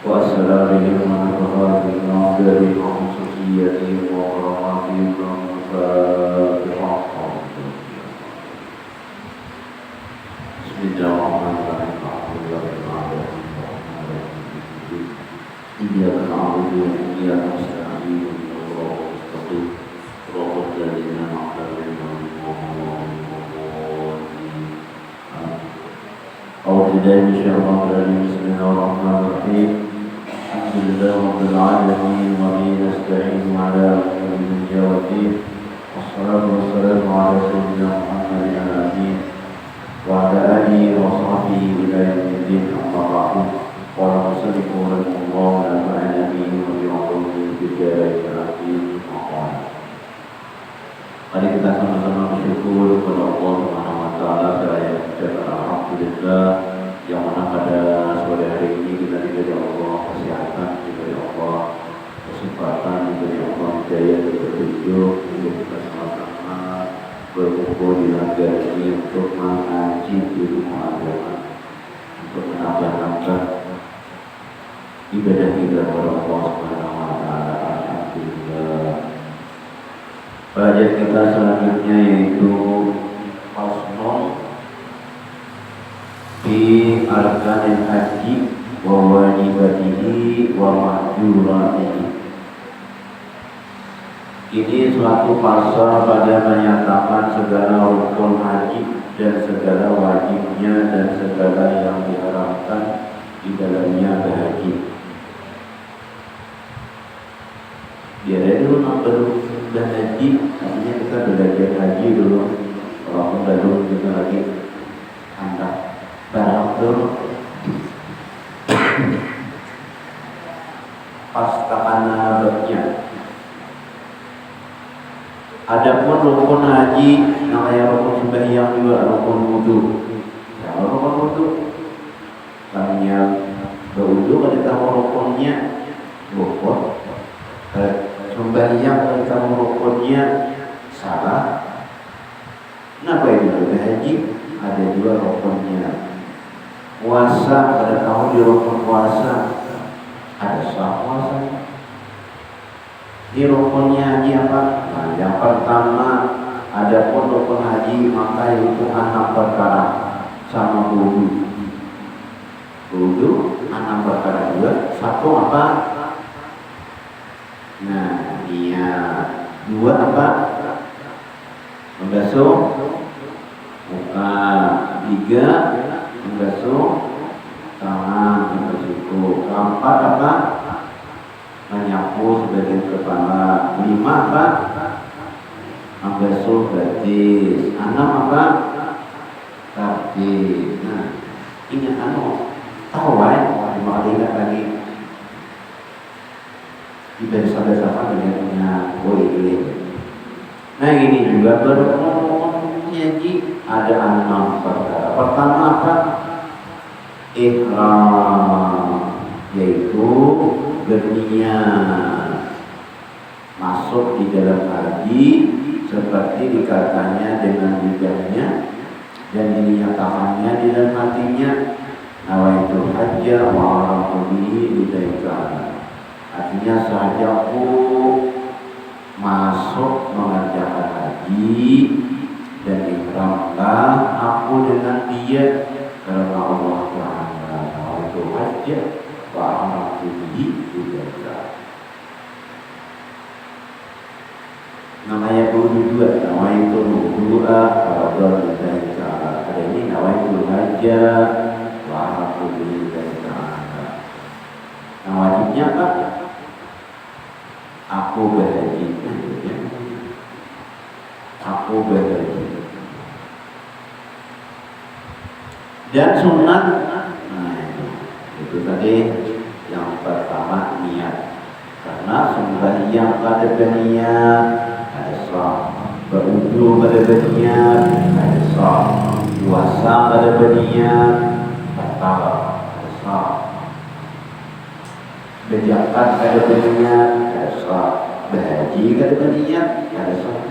وأسرارهم ونفحاتهم وأقدارهم وخصوصياتهم وكراماتهم ومفاتيح بسم الله الرحمن الرحيم الحمد لله رب العالمين إياك نعبد وإياك نستعين اهدنا الصراط المستقيم صراط الذين أنعمت عليهم أعوذ بالله من الشيطان الرجيم بسم الله الرحمن الرحيم الحمد لله رب العالمين وبه نستعين على أمور الدنيا والدين والصلاة والسلام على سيدنا محمد الأمين وعلى آله وصحبه إلى يوم الدين أما بعد قال المصنف رحمه الله ونفعنا به وبعلومه في الدارين آمين وقال mari kita sama-sama bersyukur kepada Allah Subhanahu wa taala seraya mengucapkan alhamdulillah yang mana pada sore hari ini kita diberi Allah kesehatan, diberi Allah kesempatan, diberi Allah hidayah dan petunjuk untuk kita sama-sama berkumpul di negara ini untuk mengaji ilmu agama, untuk menambah-nambah ibadah kita kepada Allah Subhanahu wa taala. Alhamdulillah. Pelajaran kita selanjutnya yaitu Fasnun Fi Arkanil Haji wa wajibatihi wa mahjuratihi. Ini suatu pasal pada menyatakan segala rukun haji dan segala wajibnya dan segala yang diharapkan di dalamnya berhaji. Biar dulu belum sudah haji, artinya kita belajar haji dulu. Walaupun belum kita lagi hantar barang dulu. Pastakana-nya. Adapun rukun haji namanya rukun sembahyang juga rukun wudu. Ya, rukun wudu. Namanya berwudu kalau tahu rukunnya rukun. Sembahyang kalau kamu rukunnya salah. Kenapa itu? Haji ada dua rukunnya. Puasa pada kamu di rukun puasa ada sah puasa. Di rukunnya haji apa? Nah, yang pertama ada pun rukun haji maka itu anak perkara sama wudu. Wudu anak perkara juga. Satu apa? Nah, dia dua apa? Membasuh muka. Tiga, membasuh tangan, membasuh kuku. Keempat apa? Menyapu sebagian kepala. Lima apa? Membasuh betis. Enam apa? Kaki. Nah, ini tahu ya? Lima kali ingat lagi. Diberi sahabat-sahabat dengan punya boleh. Nah ini juga berumumnya haji ada 6 perkara. Pertama apa? Ihram, yaitu berniat masuk di dalam haji seperti dikatanya dengan lidahnya dan dinyatakannya di dalam hatinya. Nawaitu hajja wa arafu bihi lidaika. Artinya sahaja aku masuk mengerjakan haji dan ihramlah aku dengan dia karena Allah Ta'ala. Itu hajjah wa arafu bihi lidaika. Namanya wudu dua, namanya itu wudu'a wa lidaika. Ada ini namanya hajjah wa arafu bihi lidaika. Nah wajibnya apa? Aku berhaji. Aku berhaji. Dan sunat, nah itu tadi yang pertama niat. Karena sembahyang pada berniat ada sah, berwudu pada berniat ada sah, puasa pada berniat batal ada sah. Berzakat pada berniat ada sah, berhaji pada berniat ada sah,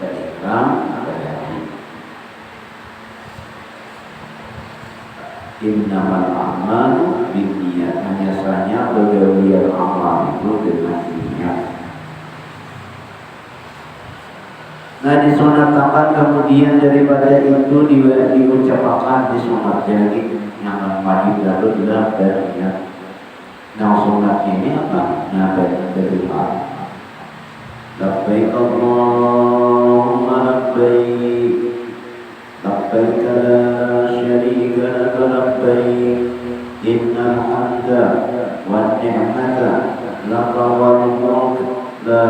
berihram ada haji. Innamal a'malu binniyat, hanya saja berbeda amal itu dengan niat. Nah, disunatkan kemudian daripada itu diucapkan disunat, jadi yang wajib lalu adalah niat. Nah, sunat ini apa? Nah, berdoa. Labbaik Allahumma labbaik, labbaik la syarika laka labbaik, innal hamda wan ni'mata laka wal mulk la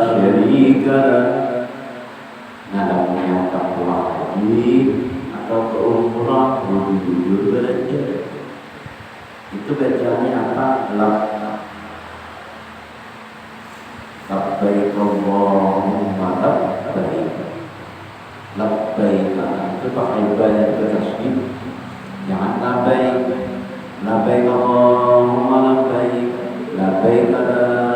syarika lak. Nah, lamun yang tak pulang haji atau ke umrah perlu jujur belajar. Itu bacanya apa? Labbaik Allahumma labbaik. Labbaik itu pakai banyak tasbih. Jangan labbaik. Labbaik Allahumma labbaik. Labbaik la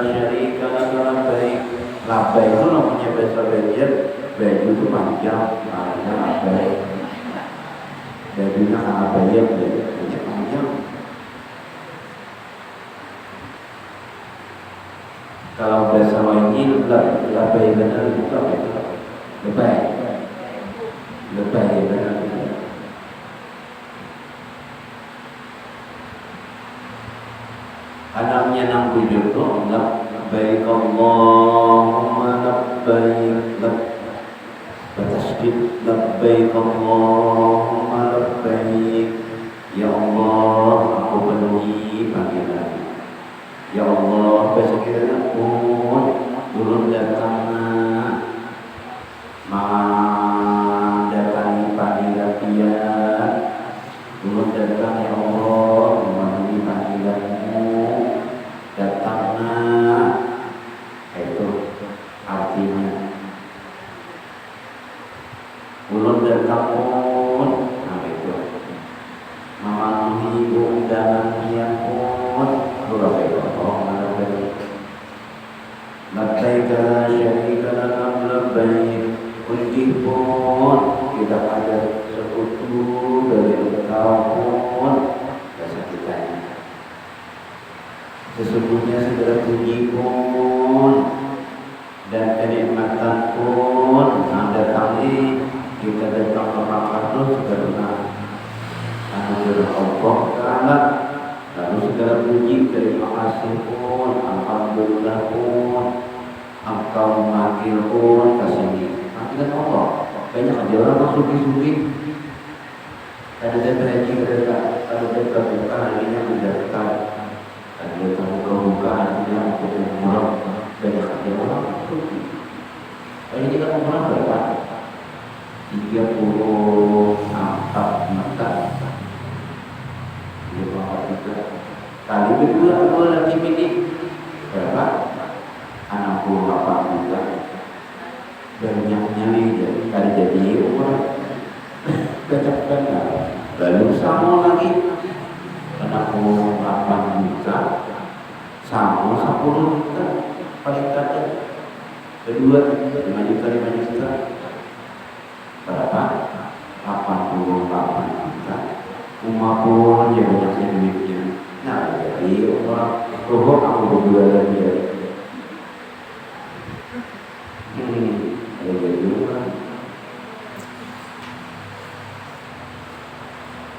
syarika laka labbaik. Labbaik itu namanya bahasa belajar. Baju itu panjang, ada labbaik. Bajunya labbaik, bajunya panjang. Kalau bahasa wajib lebay benar itu apa itu? Lebay benar. Anaknya nang bujur tu labbaik Allahumma labbaik, bertasbih labbaik Allahumma labbaik. Ya Allah, aku penuhi panggilan. Ya Allah, besok kita pun belum datang mendatangi panggilan Dia, belum datang ya Allah memenuhi panggilan-Mu, datanglah. Itu artinya belum datang pun, nah itu memenuhi undangan Dia pun labbaik la syarika laka labbaik. Kunci pun kita ada sekutu dari Engkau pun bahasa kita ini. Sesungguhnya segala puji pun dan kenikmatan pun datang kita datang ke makhluk karena anugerah Allah Ta'ala. Lalu segala puji terima kasih pun, alhamdulillah pun, Engkau memanggil pun kasih panggilan Allah. Banyak aja orang masuk suki. Ada dia berhaji ada dia terbuka harinya mendatang. Ada dia terbuka harinya untuk umrah. Banyak aja orang suki. Ini kan umrah berapa? 34 mata. Kali kedua lagi ini berapa? 68 juta. Banyaknya nih kali jadi umrah. Kecapkan lalu sama lagi 68 juta sama 10 juta paling kata kedua 5 juta berapa? 88 juta. Umah pun dia banyaknya duitnya. Nah, jadi orang rohok aku berdua lagi ya. Ada juga.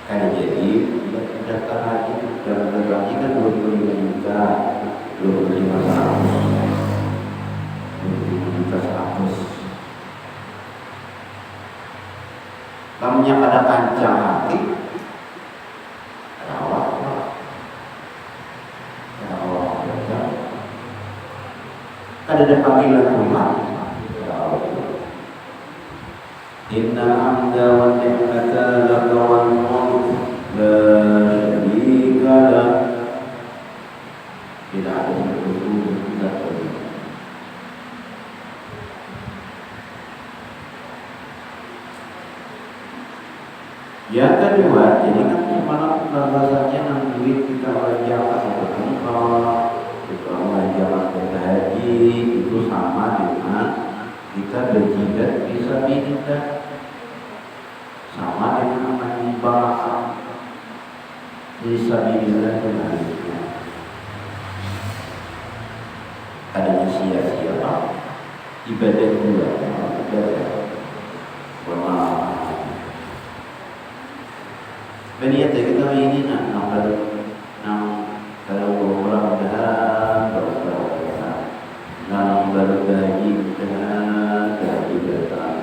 Kan jadi daftar haji dan haji kan 25 juta, 25 juta 100. Namanya pada kancang hati. Ada panggilan Tuhan. Inna hamda wa ni'mata laka wal mulk la syarika lak. Tidak ada yang berbeda. Yang kedua, jadi kan malah bahasanya nang duit kita belanjakan untuk umrah, kita belanjakan untuk haji, itu sama dengan kita berjihad fisabilillah, sama dengan menyembah Fisabilillah menariknya adanya sia-sia ibadah pula ibadah bermaaf berniat kita ini nak kalau orang dah dalam berbagi dengan kehidupan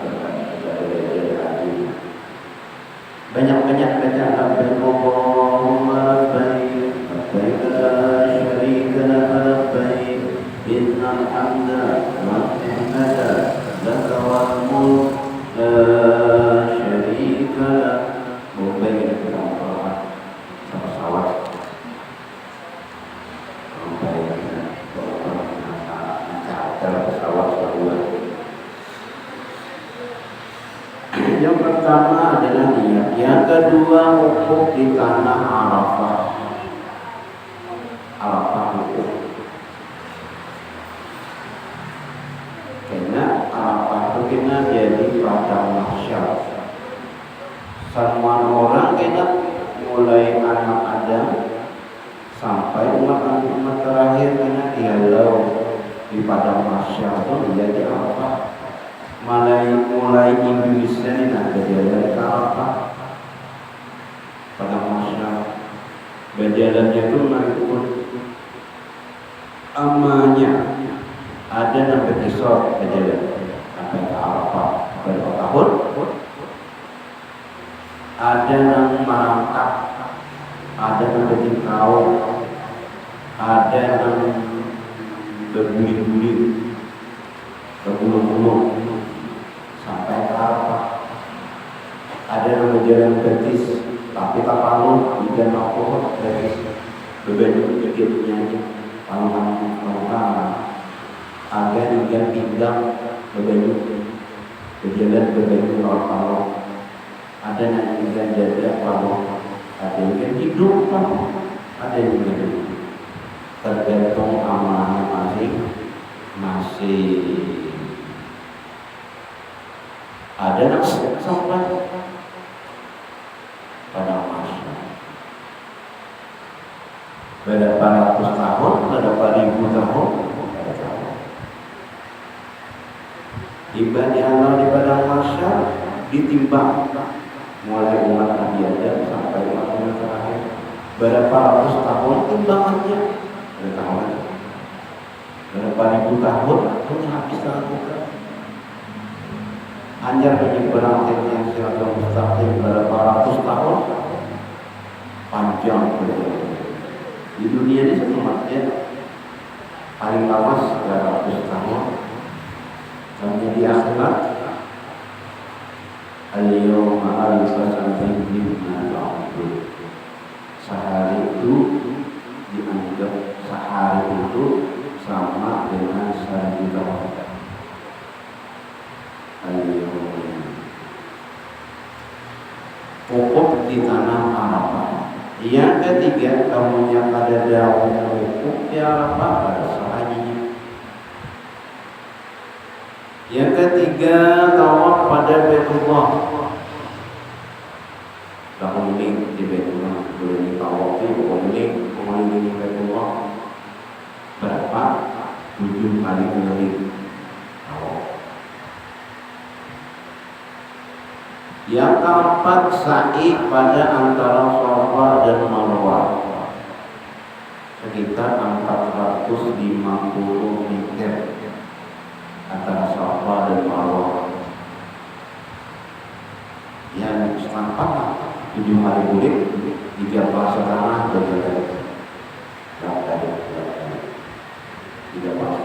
banyak-banyak baca Allahumma labbaik labbaik la syarika laka labbaik innal hamda wan ni'mata laka wal mulk la syarika lak labbaik pesawat yang pertama adalah niat, yang kedua wukuf di tanah Arafah. Arafah wukuf. Karena Arafah itu kena jadi padang mahsyar. Semua orang kena mulai anak Adam sampai umat terakhir kena dihalau di padang mahsyar itu menjadi Arafah. Mulai Indonesia ini nak berjalan ke Arafah pada masa berjalannya itu mengikut amannya ada yang berisor berjalan sampai ke Arafah berapa tahun, ada yang merangkak, ada yang bertingkau, ada yang berguling-guling, berbulung-bulung sampai ke Arafah. Ada yang berjalan betis, tapi tak palu ikan apa betis, beban gedenya palungan, ada ikan pinggang beban berjalan beban palu, ada yang ikan jada palu, ada ikan hidup palu, ada yang hidup. Tergantung amalnya masing-masing. Ada yang sampai pada masa berapa ratus tahun, berapa ribu tahun ibadah Allah di padang mahsyar ditimbang mulai umat Nabi Adam sampai umat terakhir berapa ratus tahun timbangannya berapa ribu tahun punya habis lakukan. Anjar menyeberang yang siratul mustaqim berapa ratus tahun panjang di dunia ini semuanya paling lama 300 tahun dan di akhirat al-yawma al-fasan bimna ta'budu sehari itu dianggap sehari itu sama dengan 1000 tahun. Wukuf di tanah Arafah. Yang ketiga, kamu yang ada daun wukuf di Arafah pada sahajinya. Yang ketiga, tawaf pada Baitullah. Keliling di Baitullah, keliling tawaf itu keliling Baitullah. Berapa? 7 kali keliling. Yang keempat, sa'i pada antara Safa dan Marwah sekitar 450 meter antara Safa dan Marwah. Yang setempat 7 kali bulik 3 fase tanah berjalan 3 fase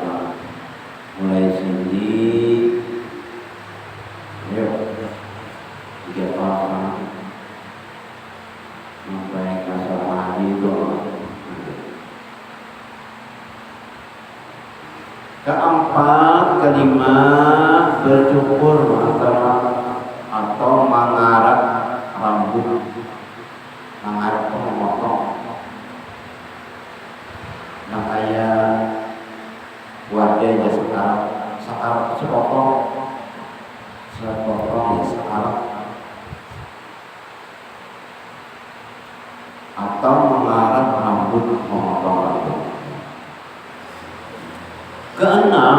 mulai sini sampai kasar mandi itu. Keempat, kelima bercukur antara atau mengarat rambut, mengarat memotong. Yang kayak wadahnya sekarang sepotong ya sekarang. Atau memotong rambut. Keenam,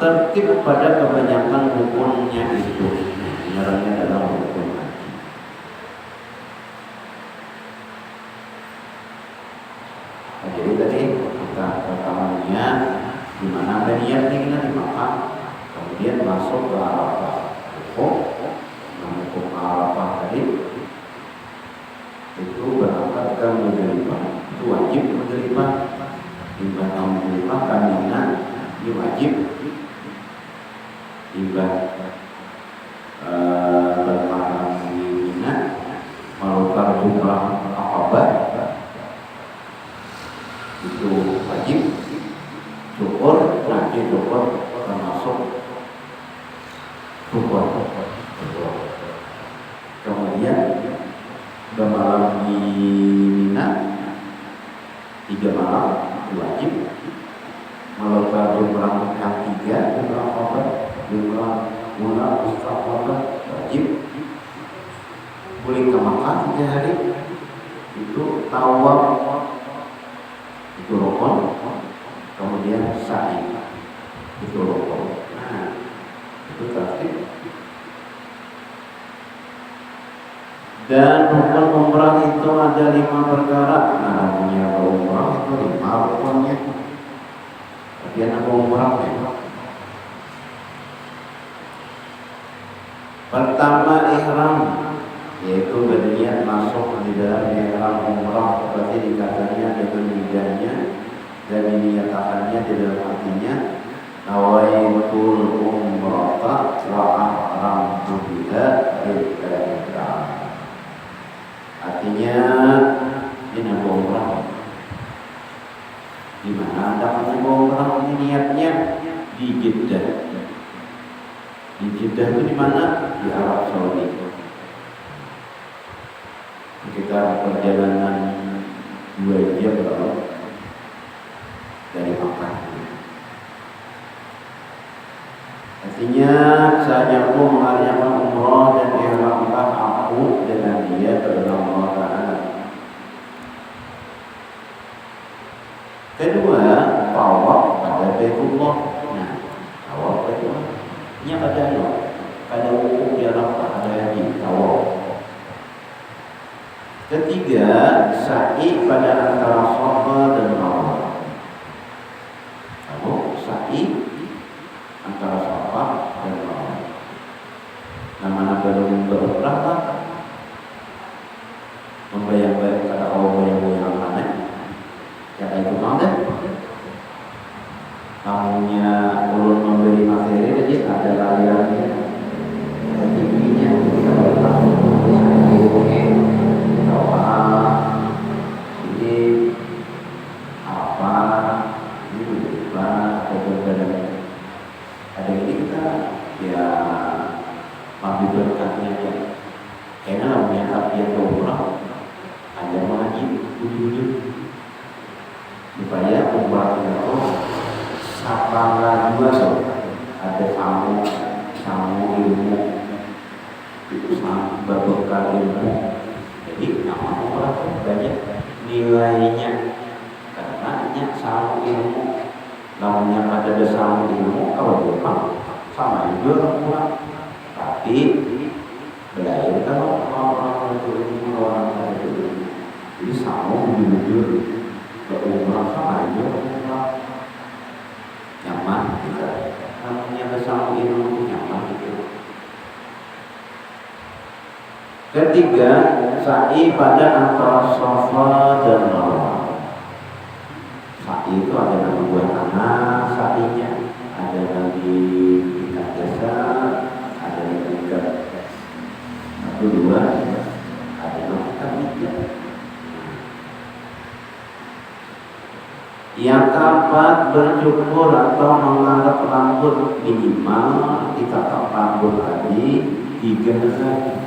tertib pada kebanyakan rukunnya itu. Sebenarnya adalah rukun haji. Jadi tadi kita pertamanya di mana ada niat kita di Makkah, kemudian masuk ke Arafah. Mengukur Arafah tadi itu berangkat ke Muzdalifah. Itu wajib Muzdalifah. Ibadah Muzdalifah Mina ini wajib. Ibadah bermalam di Mina, melakukan jumrah Aqabah itu wajib. Syukur, nanti syukur termasuk syukur. Kemudian bermalam di Mina 3 malam itu wajib. Melakukan jumrah yang 3, jumrah Aqabah, jumrah Mula Mustaqabah wajib. Boleh ke Makkah 3 hari. Itu tawaf itu rukun. Kemudian sa'i itu rukun. Nah, itu tertib. Dan rukun umrah itu ada 5 perkara. Nah, namanya umrah itu 5 rukunnya. Bagian apa umrahnya? Pertama ihram, yaitu berniat masuk di dalam ihram umrah seperti dikatakannya dengan lidahnya dan dinyatakannya di dalam hatinya, nawaitul umrata wa ahramtu biha lillahi ta'ala. Artinya ini umrah. Di mana Anda umrah ini niatnya di Jeddah. Di Jeddah itu di mana? Di Arab Saudi. Sekitar perjalanan 2 jam dari Makkah. Artinya saya mau mengerjakan umrah dan ihramkan aku dengan dia kepada Allah Ta'ala. Kedua, tawaf pada Baitullah. Nah, tawaf Baitullah. Ini ada hukum di Arafah, ada di tawaf. Ketiga, sa'i pada antara Safa dan Marwah. Kamu sa'i antara Safa dan Marwah. Nama belum berapa? Membayang-bayang kata Allah yang mana? Kata itu mana? Kamunya ulun memberi materi jadi ada layarnya, ada TV-nya, ada ada ini kita ya ambil berkatnya ya. Karena namanya tabiat umrah ada wajib wujud supaya umrah itu sapanglah dua tuh, ada samu ilmu itu sama berbekal ilmu. Jadi nama umrah itu banyak nilainya karena samu ilmu. Namanya ada samu ilmu kalau bukan sama juga umrah, tapi belajar kalau orang itu orang itu jadi samu jujur berumrah sama aja umrah nyaman kita. Namanya bersama ilmu nyaman itu. Ketiga, sa'i pada antara Safa dan Marwah. Sa'i itu ada nama buat anak sa'inya, ada lagi tingkat desa, ada lagi tingkat 1, 2, ada lagi tingkat 3. Yang keempat, bercukur atau mengarap rambut minimal ditatak rambut tadi 3 helai.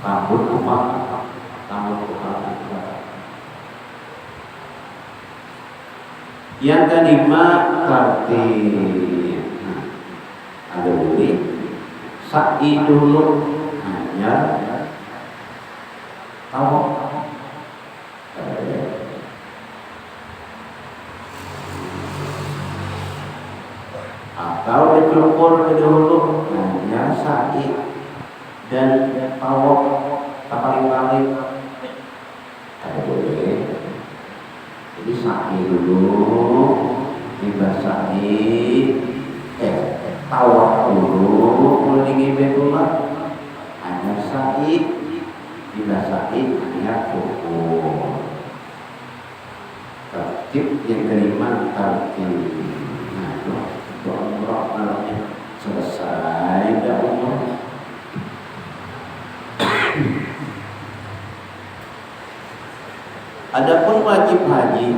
Rambut apa? Rambut apa? Yang kelima, tertib. Ada boleh sa'i dulu hanya tahu. syukur dulu, hanya sa'i dan tawaf paling-paling tak boleh. Jadi sa'i dulu, tiba sa'i, tawaf dulu, kelilingi Baitullah, hanya sa'i, tiba sa'i, hanya syukur. Tertib yang kelima tertib. Nah, itu umrah malamnya selesai dah umrah. Adapun wajib haji,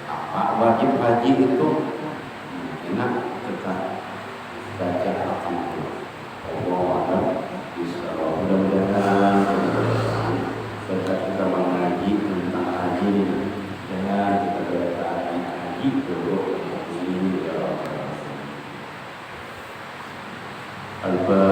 apa wajib haji itu? Enak kita baca alhamdulillah. Allah bisa mudah-mudahan kita mengaji tentang haji dengan kita berkata haji dulu. Al-Fatihah.